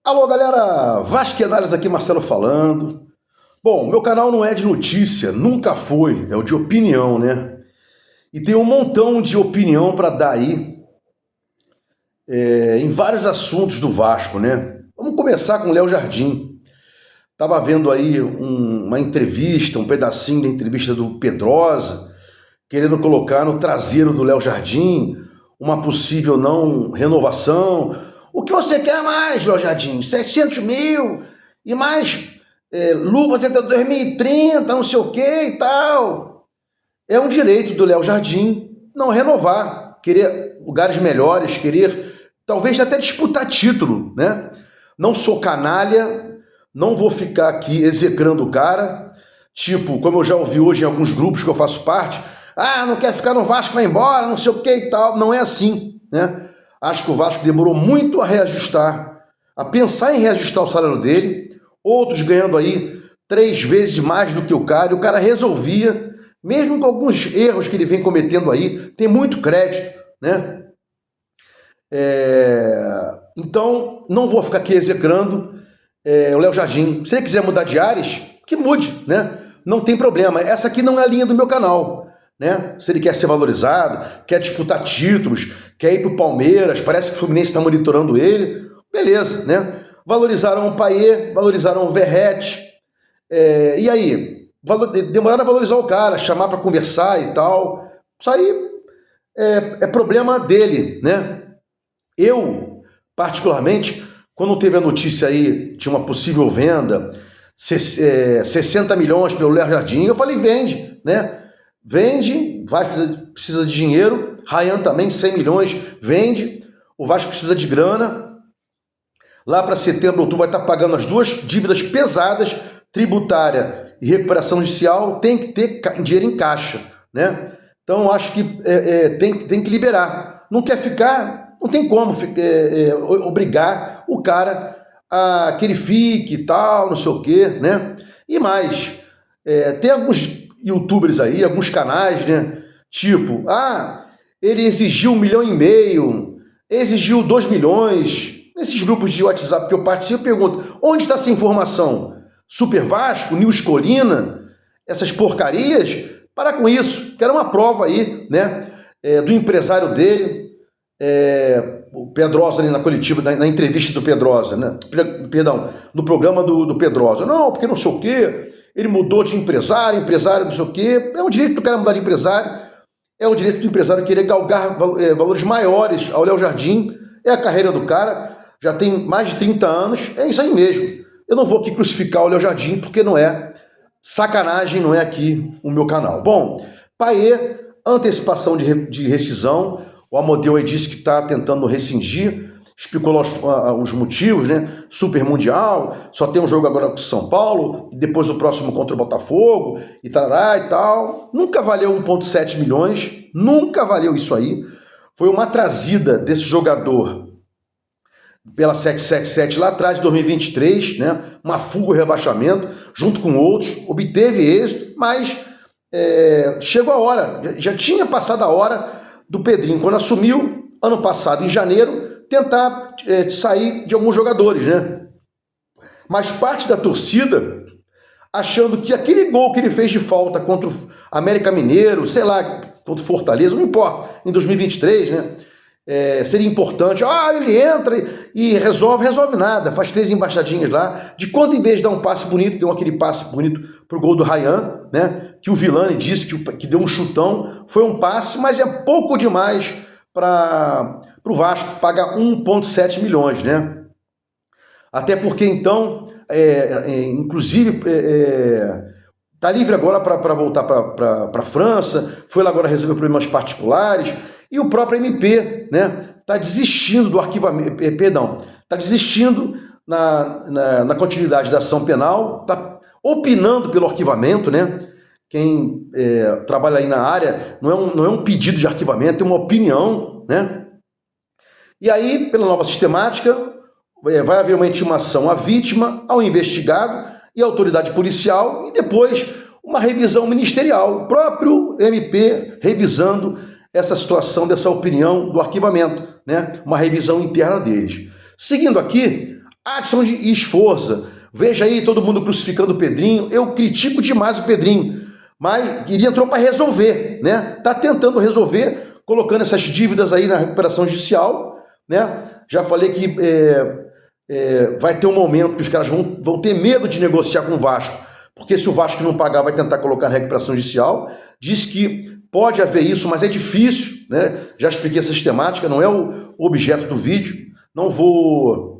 Alô galera, Vasquenares aqui, Marcelo falando. Bom, meu canal não é de notícia, nunca foi, é o de opinião, né? E tem um montão de opinião para dar aí em vários assuntos do Vasco, né? Vamos começar com o Léo Jardim. Tava vendo aí uma entrevista, um pedacinho da entrevista do Pedrosa, querendo colocar no traseiro do Léo Jardim uma possível não renovação. O que você quer mais, Léo Jardim? 700 mil e mais luvas até 2030, não sei o que e tal. É um direito do Léo Jardim não renovar, querer lugares melhores, querer talvez até disputar título, né? Não sou canalha, não vou ficar aqui execrando o cara, tipo, como eu já ouvi hoje em alguns grupos que eu faço parte, não quer ficar no Vasco, vai embora, não sei o que e tal. Não é assim, né? Acho que o Vasco demorou muito a reajustar, a pensar em reajustar o salário dele, outros ganhando aí 3 vezes mais do que o cara resolvia, mesmo com alguns erros que ele vem cometendo aí, tem muito crédito, né? Então, não vou ficar aqui execrando o Léo Jardim. Se ele quiser mudar de áreas, que mude, né? Não tem problema. Essa aqui não é a linha do meu canal, né? Se ele quer ser valorizado, quer disputar títulos, quer ir pro Palmeiras, parece que o Fluminense está monitorando ele, beleza, né? Valorizaram o Payet, valorizaram o Verratti, e aí? Demoraram a valorizar o cara, chamar para conversar e tal. Isso aí é problema dele, né? Eu, particularmente, quando teve a notícia aí de uma possível venda, 60 milhões pelo Léo Jardim, eu falei, vende, né? Vende, o Vasco precisa de dinheiro, Rayan também, 100 milhões, vende, o Vasco precisa de grana. Lá para setembro, outubro, vai estar pagando as duas dívidas pesadas, tributária e recuperação judicial, tem que ter dinheiro em caixa, né? Então, acho que tem que liberar. Não quer ficar, não tem como obrigar o cara a que ele fique e tal, não sei o quê, né? E mais, tem alguns youtubers aí, alguns canais, né? Tipo, ele exigiu 1,5 milhão, exigiu 2 milhões. Nesses grupos de WhatsApp que eu participo, eu pergunto, onde está essa informação? Super Vasco, News Colina, essas porcarias? Para com isso, quero uma prova aí, né? Do empresário dele, o Pedrosa ali na coletiva, na entrevista do Pedrosa, né? Perdão, no programa do Pedrosa. Não, porque não sei o quê, ele mudou de empresário não sei o quê. É o direito do cara mudar de empresário, é o direito do empresário querer galgar valores maiores ao Léo Jardim, é a carreira do cara, já tem mais de 30 anos, é isso aí mesmo. Eu não vou aqui crucificar o Léo Jardim, porque não é sacanagem, não é aqui o meu canal. Bom, Payet, antecipação de rescisão, o Amodeu aí disse que está tentando rescindir, explicou os motivos, né? Super Mundial, só tem um jogo agora com o São Paulo, depois o próximo contra o Botafogo, e tarará e tal. Nunca valeu 1,7 milhões, nunca valeu isso aí. Foi uma trazida desse jogador pela 777 lá atrás, de 2023, né? Uma fuga e rebaixamento, junto com outros, obteve êxito, mas chegou a hora, já tinha passado a hora do Pedrinho, quando assumiu, ano passado, em janeiro, tentar sair de alguns jogadores, né? Mas parte da torcida, achando que aquele gol que ele fez de falta contra o América Mineiro, sei lá, contra o Fortaleza, não importa, em 2023, né? Seria importante, ele entra e resolve nada, faz 3 embaixadinhas lá, de quando em vez de dar um passe bonito, deu aquele passe bonito pro gol do Rayan, né, que o Villani disse que deu um chutão, foi um passe, mas é pouco demais para o Vasco pagar 1,7 milhões, né, até porque então, inclusive, tá livre agora para voltar para a França, foi lá agora resolver problemas particulares. E o próprio MP, né, está desistindo do arquivamento, está desistindo na continuidade da ação penal, está opinando pelo arquivamento, né? Quem trabalha aí na área não é um pedido de arquivamento, é uma opinião, né? E aí, pela nova sistemática, vai haver uma intimação à vítima, ao investigado e à autoridade policial, e depois uma revisão ministerial, o próprio MP revisando essa situação, dessa opinião do arquivamento, né? Uma revisão interna deles. Seguindo aqui, Adson e Sforza. Veja aí todo mundo crucificando o Pedrinho. Eu critico demais o Pedrinho, mas ele entrou para resolver, né? Tá tentando resolver, colocando essas dívidas aí na recuperação judicial, né? Já falei que vai ter um momento que os caras vão ter medo de negociar com o Vasco, porque se o Vasco não pagar, vai tentar colocar na recuperação judicial. Diz que pode haver isso, mas é difícil, né? Já expliquei essa sistemática, não é o objeto do vídeo, não vou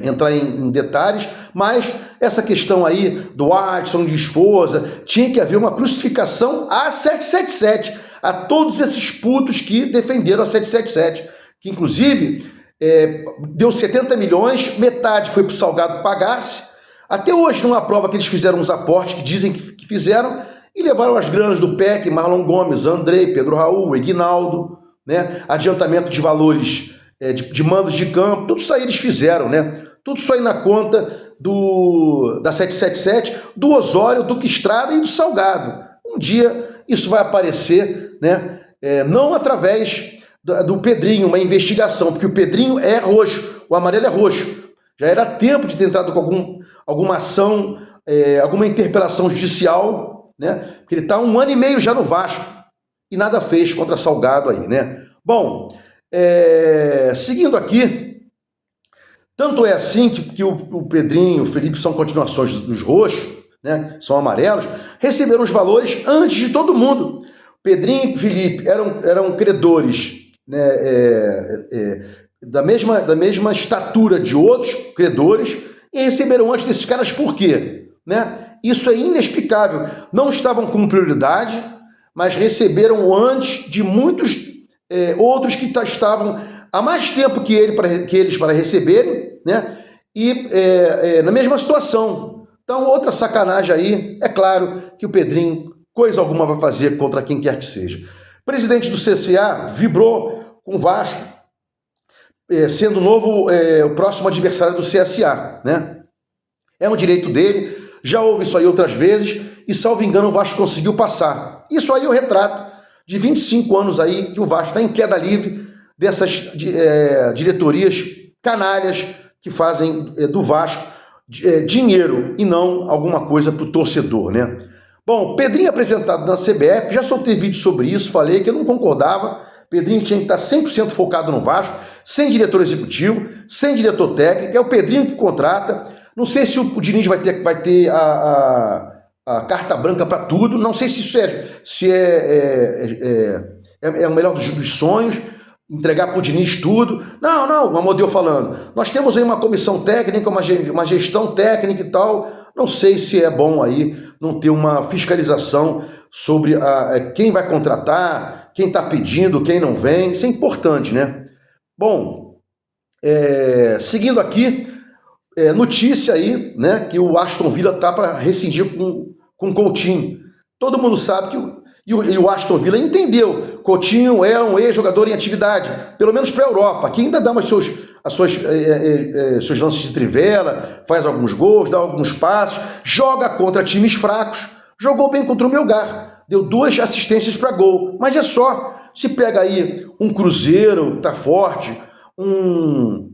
entrar em detalhes, mas essa questão aí do Adson, de Sforza, tinha que haver uma crucificação a 777, a todos esses putos que defenderam a 777, que inclusive deu 70 milhões, metade foi para o Salgado pagar-se. Até hoje não há prova que eles fizeram uns aportes que dizem que fizeram e levaram as granas do PEC, Marlon Gomes, Andrei, Pedro Raul, Eguinaldo, né? Adiantamento de valores de mandos de campo, tudo isso aí eles fizeram, né? Tudo isso aí na conta da 777, do Osório, do Estrada e do Salgado. Um dia isso vai aparecer, né? Não através do Pedrinho, uma investigação, porque o Pedrinho é roxo, o amarelo é roxo. Já era tempo de ter entrado com alguma ação, alguma interpelação judicial, né? Porque ele está 1 ano e meio já no Vasco e nada fez contra Salgado aí, né? Bom, seguindo aqui, tanto é assim que o Pedrinho e o Felipe são continuações dos roxos, né? São amarelos, receberam os valores antes de todo mundo. Pedrinho e Felipe eram credores, né, da mesma estatura de outros credores e receberam antes desses caras. Por quê? Né? Isso é inexplicável. Não estavam com prioridade, mas receberam antes de muitos outros que estavam há mais tempo que eles para receberem, né? E na mesma situação. Então, outra sacanagem aí. É claro que o Pedrinho, coisa alguma, vai fazer contra quem quer que seja. O presidente do CSA vibrou com o Vasco, sendo o próximo adversário do CSA, né? É um direito dele, já houve isso aí outras vezes, e salvo engano o Vasco conseguiu passar. Isso aí é o retrato de 25 anos aí que o Vasco está em queda livre dessas diretorias canalhas que fazem do Vasco dinheiro e não alguma coisa para o torcedor, né? Bom, Pedrinho apresentado na CBF, já soltei vídeo sobre isso, falei que eu não concordava. Pedrinho tinha que estar 100% focado no Vasco, sem diretor executivo, sem diretor técnico, é o Pedrinho que contrata. Não sei se o Diniz vai ter a carta branca para tudo, não sei se isso é o melhor dos sonhos, entregar para o Diniz tudo. Não, o Amodeu falando, nós temos aí uma comissão técnica, uma gestão técnica e tal. Não sei se é bom aí não ter uma fiscalização sobre quem vai contratar, quem está pedindo, quem não vem. Isso é importante, né? Bom, seguindo aqui, notícia aí, né, que o Aston Villa tá para rescindir com o Coutinho. Todo mundo sabe que o Aston Villa entendeu. Coutinho é um ex-jogador em atividade, pelo menos para a Europa, que ainda dá seus lances de trivela, faz alguns gols, dá alguns passos, joga contra times fracos, jogou bem contra o Melgar, deu 2 assistências para gol, mas é só. Se pega aí um Cruzeiro, tá forte, um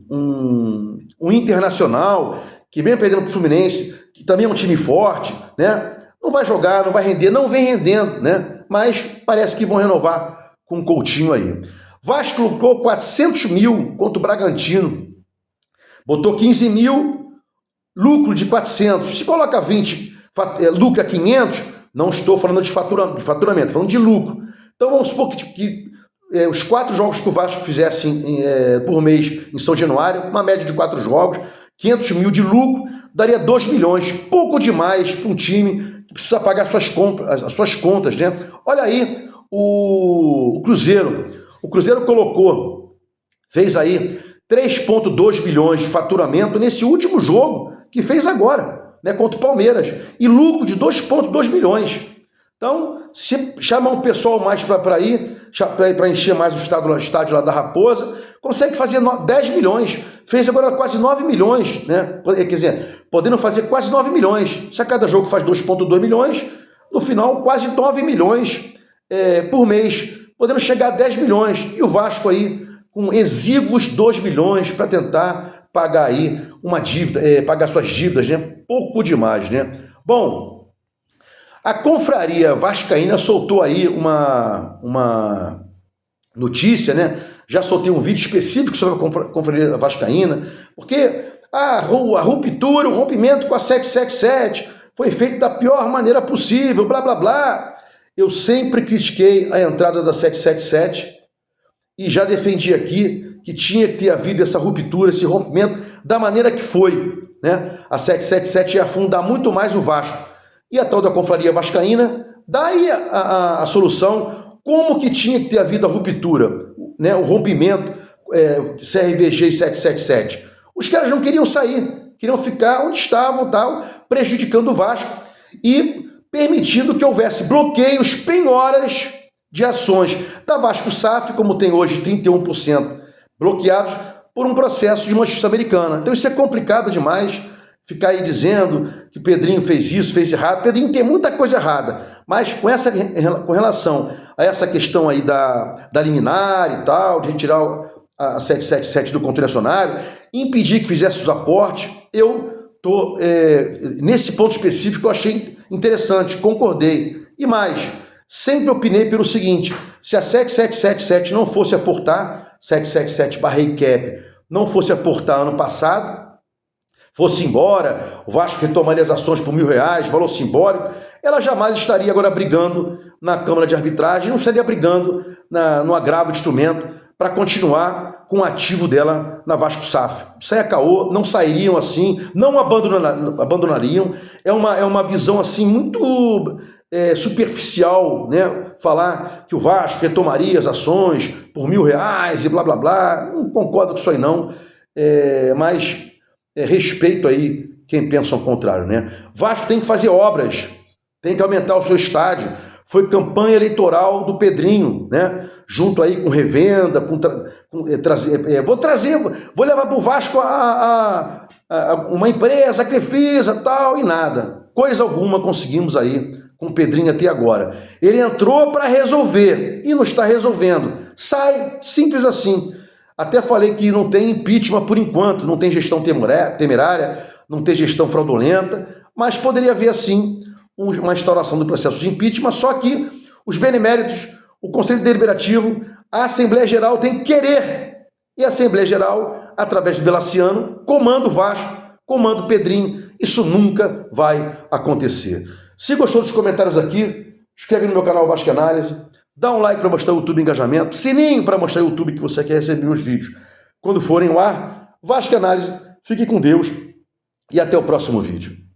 Internacional, que vem perdendo para o Fluminense, que também é um time forte, né? Não vai jogar, não vai render, não vem rendendo, né? Mas parece que vão renovar com o Coutinho aí. Vasco lucrou 400 mil contra o Bragantino. Botou 15 mil, lucro de 400. Se coloca 20, lucra 500, não estou falando de faturamento, falando de lucro. Então vamos supor que os 4 jogos que o Vasco fizesse por mês em São Januário, uma média de 4 jogos, 500 mil de lucro, daria 2 milhões. Pouco demais para um time que precisa pagar as suas contas, né? Olha aí o Cruzeiro. O Cruzeiro fez aí 3,2 bilhões de faturamento nesse último jogo que fez agora, né, contra o Palmeiras. E lucro de 2,2 bilhões. Então, se chamar um pessoal mais para ir, para encher mais o estádio lá da Raposa, consegue fazer 10 milhões. Fez agora quase 9 milhões, né? Quer dizer, podendo fazer quase 9 milhões. Se a cada jogo faz 2,2 milhões, no final quase 9 milhões por mês, podendo chegar a 10 milhões. E o Vasco aí com exíguos 2 milhões para tentar pagar aí uma dívida, pagar suas dívidas, né? Pouco demais, né? Bom, a Confraria Vascaína soltou aí uma notícia, né? Já soltei um vídeo específico sobre a Confraria Vascaína, porque a ruptura, o rompimento com a 777 foi feito da pior maneira possível, blá, blá, blá. Eu sempre critiquei a entrada da 777 e já defendi aqui que tinha que ter havido essa ruptura, esse rompimento, da maneira que foi, né? A 777 ia afundar muito mais o Vasco. E a tal da Confraria Vascaína dá aí a solução, como que tinha que ter havido a ruptura, né? O rompimento CRVG e 777. Os caras não queriam sair, queriam ficar onde estavam, tal, prejudicando o Vasco e permitindo que houvesse bloqueios, penhoras de ações da Vasco SAF, como tem hoje 31% bloqueados por um processo de uma justiça americana. Então isso é complicado demais, ficar aí dizendo que o Pedrinho fez isso, fez errado. Pedrinho tem muita coisa errada, mas com relação a essa questão aí da liminar e tal, de retirar a 777 do controle acionário, impedir que fizesse os aportes, eu tô nesse ponto específico eu achei interessante, concordei. E mais, sempre opinei pelo seguinte: se a 7777 não fosse aportar, 777/REICAP não fosse aportar ano passado, fosse embora, o Vasco retomaria as ações por R$1.000, valor simbólico, ela jamais estaria agora brigando na Câmara de Arbitragem, não estaria brigando no agravo de instrumento para continuar com o ativo dela na Vasco SAF. Isso aí é caô, não sairiam assim, não abandonariam. É uma visão assim muito superficial, né? Falar que o Vasco retomaria as ações por R$1.000 e blá blá blá. Não concordo com isso aí não, mas respeito aí quem pensa ao contrário, né? Vasco tem que fazer obras, tem que aumentar o seu estádio. Foi campanha eleitoral do Pedrinho, né? Junto aí com revenda, vou levar para o Vasco uma empresa, a Crefisa, tal, e nada. Coisa alguma conseguimos aí com o Pedrinho até agora. Ele entrou para resolver e não está resolvendo. Sai, simples assim. Até falei que não tem impeachment por enquanto, não tem gestão temerária, não tem gestão fraudulenta, mas poderia haver sim uma instauração do processo de impeachment, só que os beneméritos, o Conselho Deliberativo, a Assembleia Geral tem que querer. E a Assembleia Geral, através do Belaciano, comanda o Vasco, comanda o Pedrinho. Isso nunca vai acontecer. Se gostou dos comentários aqui, inscreve no meu canal Vasco Análise, dá um like para mostrar o YouTube engajamento, sininho para mostrar o YouTube que você quer receber meus vídeos quando forem ao ar. Vasco Análise, fique com Deus e até o próximo vídeo.